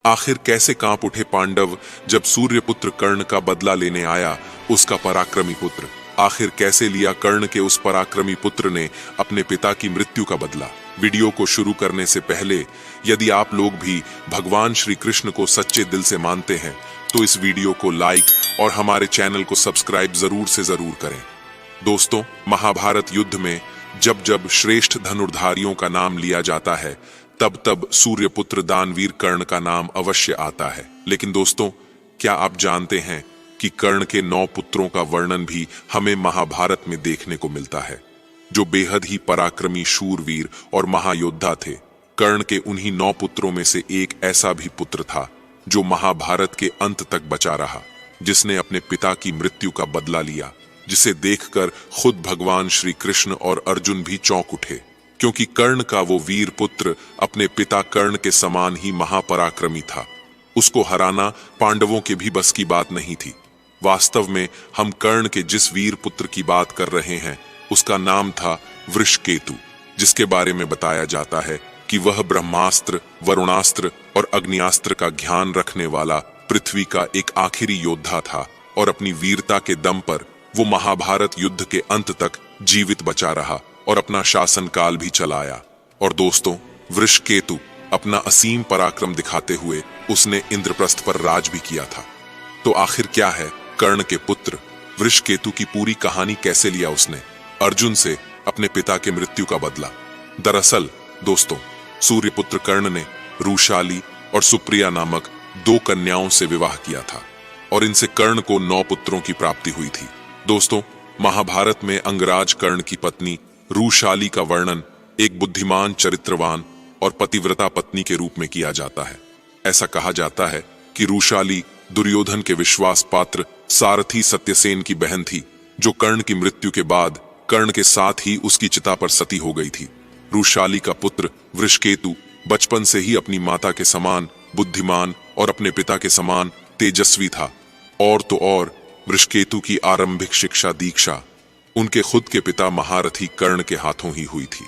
आखिर कैसे कांप उठे पांडव जब सूर्यपुत्र कर्ण का बदला लेने आया उसका पराक्रमी पुत्र। आखिर कैसे लिया कर्ण के उस पराक्रमी पुत्र ने अपने पिता की मृत्यु का बदला। वीडियो को शुरू करने से पहले यदि आप लोग भी भगवान श्री कृष्ण को सच्चे दिल से मानते हैं तो इस वीडियो को लाइक और हमारे चैनल को सब्सक्राइब जरूर से जरूर करें। दोस्तों, महाभारत युद्ध में जब जब श्रेष्ठ धनुर्धारियों का नाम लिया जाता है तब तब सूर्यपुत्र दानवीर कर्ण का नाम अवश्य आता है। लेकिन दोस्तों, क्या आप जानते हैं कि कर्ण के 9 पुत्रों का वर्णन भी हमें महाभारत में देखने को मिलता है, जो बेहद ही पराक्रमी शूरवीर और महायोद्धा थे। कर्ण के उन्हीं 9 पुत्रों में से एक ऐसा भी पुत्र था जो महाभारत के अंत तक बचा रहा, जिसने अपने पिता की मृत्यु का बदला लिया, जिसे देखकर खुद भगवान श्री कृष्ण और अर्जुन भी चौंक उठे, क्योंकि कर्ण का वो वीर पुत्र अपने पिता कर्ण के समान ही महापराक्रमी था। उसको हराना पांडवों के भी बस की बात नहीं थी। वास्तव में हम कर्ण के जिस वीर पुत्र की बात कर रहे हैं उसका नाम था वृषकेतु, जिसके बारे में बताया जाता है कि वह ब्रह्मास्त्र, वरुणास्त्र और अग्नियास्त्र का ज्ञान रखने वाला पृथ्वी का एक आखिरी योद्धा था और अपनी वीरता के दम पर वो महाभारत युद्ध के अंत तक जीवित बचा रहा और अपना शासन काल भी चलाया। और दोस्तों, वृषकेतु अपना असीम पराक्रम दिखाते हुए उसने इंद्रप्रस्थ पर राज भी किया था। तो आखिर क्या है कर्ण के पुत्र वृषकेतु की पूरी कहानी, कैसे लिया उसने अर्जुन से अपने पिता के मृत्यु का बदला। दरअसल दोस्तों, सूर्यपुत्र कर्ण ने रूशाली और सुप्रिया नामक 2 कन्याओं से विवाह किया था और इनसे कर्ण को 9 पुत्रों की प्राप्ति हुई थी। दोस्तों, महाभारत में अंगराज कर्ण की पत्नी रूशाली का वर्णन एक बुद्धिमान, चरित्रवान और पतिव्रता पत्नी के रूप में किया जाता है। ऐसा कहा जाता है कि रूशाली दुर्योधन के विश्वास पात्र सारथी सत्यसेन की बहन थी, जो कर्ण की मृत्यु के बाद कर्ण के साथ ही उसकी चिता पर सती हो गई थी। रूशाली का पुत्र वृषकेतु बचपन से ही अपनी माता के समान बुद्धिमान और अपने पिता के समान तेजस्वी था। और तो और वृषकेतु की आरंभिक शिक्षा दीक्षा उनके खुद के पिता महारथी कर्ण के हाथों ही हुई थी।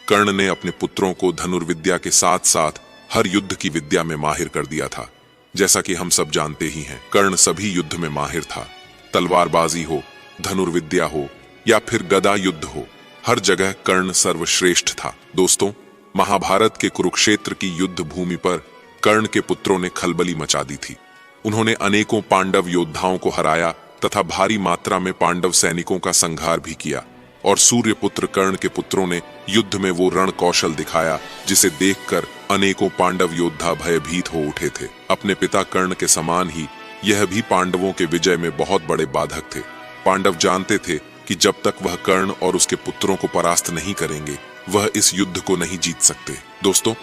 कर्ण ने अपने पुत्रों को धनुर्विद्या के साथ साथ हर युद्ध की विद्या में माहिर कर दिया था। जैसा कि हम सब जानते ही हैं, कर्ण सभी युद्ध में माहिर था। तलवारबाजी हो, धनुर्विद्या हो या फिर गदा युद्ध हो, हर जगह कर्ण सर्वश्रेष्ठ था। दोस्तों, महाभारत के कुरुक्षेत्र की युद्ध भूमि पर कर्ण के पुत्रों ने खलबली मचा दी थी। उन्होंने अनेकों पांडव योद्धाओं को हराया तथा भारी मात्रा में पांडव सैनिकों का संहार भी किया। और सूर्यपुत्र कर्ण के पुत्रों ने युद्ध में वो रण कौशल दिखाया जिसे देखकर अनेकों पांडव योद्धा भयभीत हो उठे थे। अपने पिता कर्ण के समान ही यह भी पांडवों के विजय में बहुत बड़े बाधक थे। पांडव जानते थे कि जब तक वह कर्ण और उसके पुत्रों को परास्त नहीं करेंगे वह इस युद्ध को नहीं जीत सकते। दोस्तों,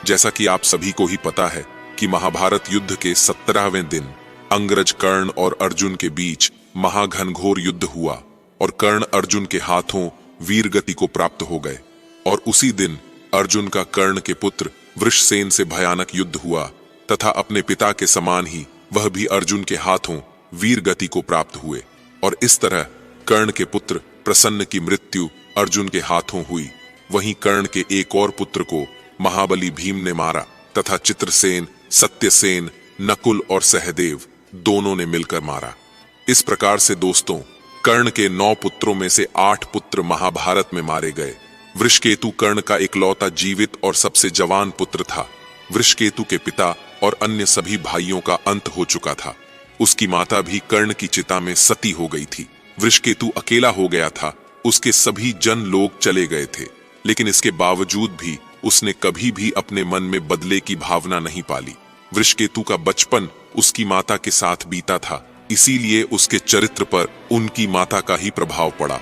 जैसा कि आप सभी को ही पता है कि महाभारत युद्ध के 17वें दिन अंगरज कर्ण और अर्जुन के बीच महाघनघोर युद्ध हुआ और कर्ण अर्जुन के हाथों वीर गति को प्राप्त हो गए। और उसी दिन अर्जुन का कर्ण के पुत्र वृषसेन से भयानक युद्ध हुआ तथा अपने पिता के समान ही वह भी अर्जुन के हाथों वीर गति को प्राप्त हुए। और इस तरह कर्ण के पुत्र प्रसन्न की मृत्यु अर्जुन के हाथों हुई। वहीं कर्ण के एक और पुत्र को महाबली भीम ने मारा तथा चित्रसेन, सत्यसेन, नकुल और सहदेव दोनों ने मिलकर मारा। इस प्रकार से दोस्तों, कर्ण के 9 पुत्रों में से 8 पुत्र महाभारत में मारे गए। वृषकेतु कर्ण का इकलौता जीवित और सबसे जवान पुत्र था। वृषकेतु के पिता और अन्य सभी भाइयों का अंत हो चुका था। उसकी माता भी कर्ण की चिता में सती हो गई थी। वृषकेतु अकेला हो गया था। उसके सभी जन लोग चले गए थे, लेकिन इसके बावजूद भी उसने कभी भी अपने मन में बदले की भावना नहीं पाली। वृषकेतु का बचपन उसकी माता के साथ बीता था, इसीलिए उसके चरित्र पर उनकी माता का ही प्रभाव पड़ा।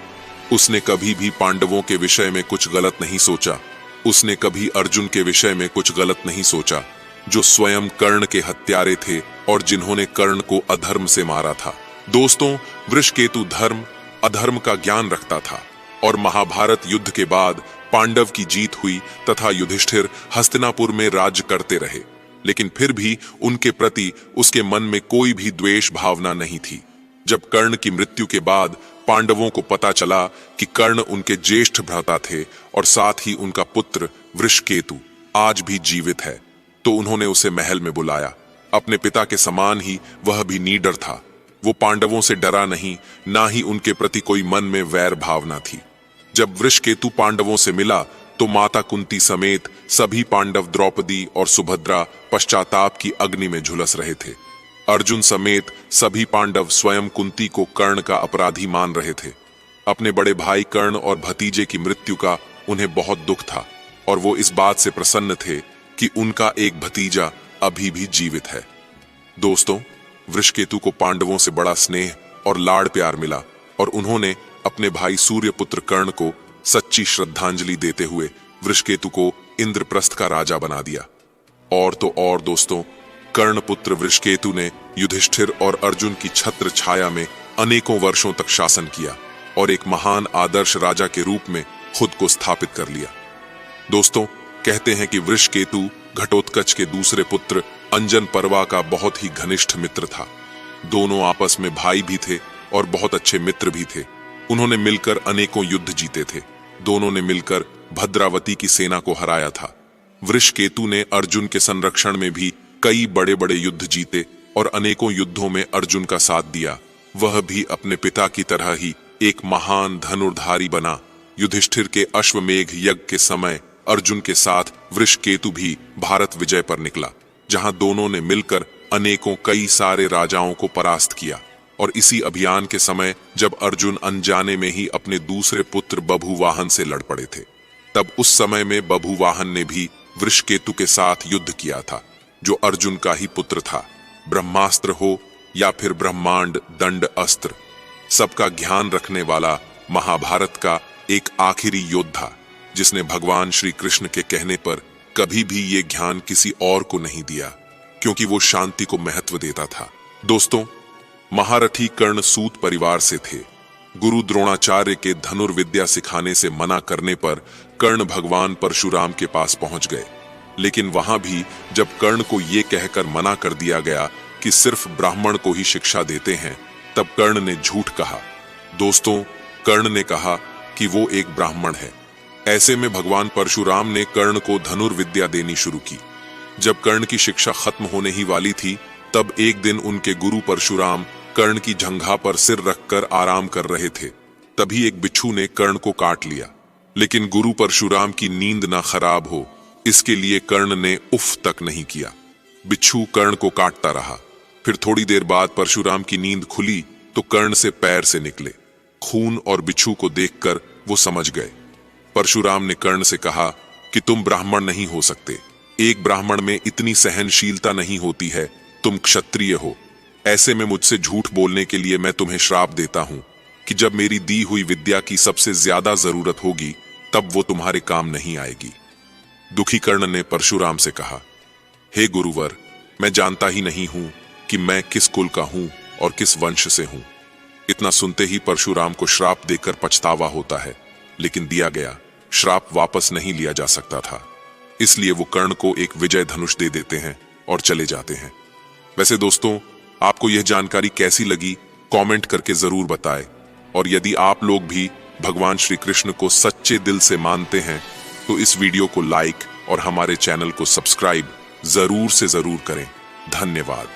उसने कभी भी पांडवों के विषय में कुछ गलत नहीं सोचा। उसने कभी अर्जुन के विषय में कुछ गलत नहीं सोचा, जो स्वयं कर्ण के हत्यारे थे और जिन्होंने कर्ण को अधर्म से मारा था। दोस्तों, वृषकेतु धर्म अधर्म का ज्ञान रखता था और महाभारत युद्ध के बाद पांडव की जीत हुई तथा युधिष्ठिर हस्तिनापुर में राज्य करते रहे, लेकिन फिर भी उनके प्रति उसके मन में कोई भी द्वेष भावना नहीं थी। जब कर्ण की मृत्यु के बाद पांडवों को पता चला कि कर्ण उनके ज्येष्ठ भ्राता थे और साथ ही उनका पुत्र वृषकेतु आज भी जीवित है, तो उन्होंने उसे महल में बुलाया। अपने पिता के समान ही वह भी निडर था। वो पांडवों से डरा नहीं, ना ही उनके प्रति कोई मन में वैर भावना थी। जब वृषकेतु पांडवों से मिला तो माता कुंती समेत सभी पांडव द्रौपदी और सुभद्रा पश्चाताप की अग्नि में झुलस रहे थे। अर्जुन समेत सभी पांडव स्वयं कुंती को कर्ण का अपराधी मान रहे थे। अपने बड़े भाई कर्ण और भतीजे की मृत्यु का उन्हें बहुत दुख था और वो इस बात से प्रसन्न थे कि उनका एक भतीजा अभी भी जीवित है। दोस्तों, वृषकेतु को पांडवों से बड़ा स्नेह और लाड़ प्यार मिला और उन्होंने अपने भाई सूर्यपुत्र कर्ण को सच्ची श्रद्धांजलि देते हुए वृषकेतु को इंद्रप्रस्थ का राजा बना दिया। और तो और दोस्तों, कर्णपुत्र वृषकेतु ने युधिष्ठिर और अर्जुन की छत्र छाया में अनेकों वर्षों तक शासन किया और एक महान आदर्श राजा के रूप में खुद को स्थापित कर लिया। दोस्तों, कहते हैं कि वृषकेतु घटोत्कच के दूसरे पुत्र अंजन पर्वा का बहुत ही घनिष्ठ मित्र था। दोनों आपस में भाई भी थे और बहुत अच्छे मित्र भी थे। उन्होंने मिलकर अनेकों युद्ध जीते थे। दोनों ने मिलकर भद्रावती की सेना को हराया था। वृषकेतु ने अर्जुन के संरक्षण में भी कई बड़े बड़े युद्ध जीते और अनेकों युद्धों में अर्जुन का साथ दिया। वह भी अपने पिता की तरह ही एक महान धनुर्धारी बना। युधिष्ठिर के अश्वमेघ यज्ञ के समय अर्जुन के साथ वृषकेतु भी भारत विजय पर निकला, जहां दोनों ने मिलकर अनेकों कई सारे राजाओं को परास्त किया। और इसी अभियान के समय जब अर्जुन अनजाने में ही अपने दूसरे पुत्र बभुवाहन से लड़ पड़े थे, तब उस समय में बभुवाहन ने भी वृषकेतु के साथ युद्ध किया था, जो अर्जुन का ही पुत्र था। ब्रह्मास्त्र हो या फिर ब्रह्मांड दंड अस्त्र, सबका ध्यान रखने वाला महाभारत का एक आखिरी योद्धा, जिसने भगवान श्री कृष्ण के कहने पर कभी भी ये ज्ञान किसी और को नहीं दिया, क्योंकि वो शांति को महत्व देता था। दोस्तों, महारथी कर्ण सूत परिवार से थे। गुरु द्रोणाचार्य के धनुर्विद्या सिखाने से मना करने पर कर्ण भगवान परशुराम के पास पहुंच गए, लेकिन वहां भी जब कर्ण को ये कहकर मना कर दिया गया कि सिर्फ ब्राह्मण को ही शिक्षा देते हैं, तब कर्ण ने झूठ कहा। दोस्तों, कर्ण ने कहा कि वो एक ब्राह्मण है। ऐसे में भगवान परशुराम ने कर्ण को धनुर्विद्या देनी शुरू की। जब कर्ण की शिक्षा खत्म होने ही वाली थी, तब एक दिन उनके गुरु परशुराम कर्ण की जंघा पर सिर रखकर आराम कर रहे थे। तभी एक बिच्छू ने कर्ण को काट लिया, लेकिन गुरु परशुराम की नींद ना खराब हो, इसके लिए कर्ण ने उफ तक नहीं किया। बिच्छू कर्ण को काटता रहा। फिर थोड़ी देर बाद परशुराम की नींद खुली तो कर्ण से पैर से निकले खून, और बिच्छू को देखकर वो समझ गए। परशुराम ने कर्ण से कहा कि तुम ब्राह्मण नहीं हो सकते। एक ब्राह्मण में इतनी सहनशीलता नहीं होती है। तुम क्षत्रिय हो। ऐसे में मुझसे झूठ बोलने के लिए मैं तुम्हें श्राप देता हूं कि जब मेरी दी हुई विद्या की सबसे ज्यादा जरूरत होगी, तब वो तुम्हारे काम नहीं आएगी। दुखी कर्ण ने परशुराम से कहा, हे गुरुवर, मैं जानता ही नहीं हूं कि मैं किस कुल का हूं और किस वंश से हूं। इतना सुनते ही परशुराम को श्राप देकर पछतावा होता है, लेकिन दिया गया श्राप वापस नहीं लिया जा सकता था। इसलिए वो कर्ण को एक विजय धनुष दे देते हैं और चले जाते हैं। वैसे दोस्तों, आपको यह जानकारी कैसी लगी, कमेंट करके जरूर बताएं। और यदि आप लोग भी भगवान श्री कृष्ण को सच्चे दिल से मानते हैं, तो इस वीडियो को लाइक और हमारे चैनल को सब्सक्राइब जरूर से जरूर करें। धन्यवाद।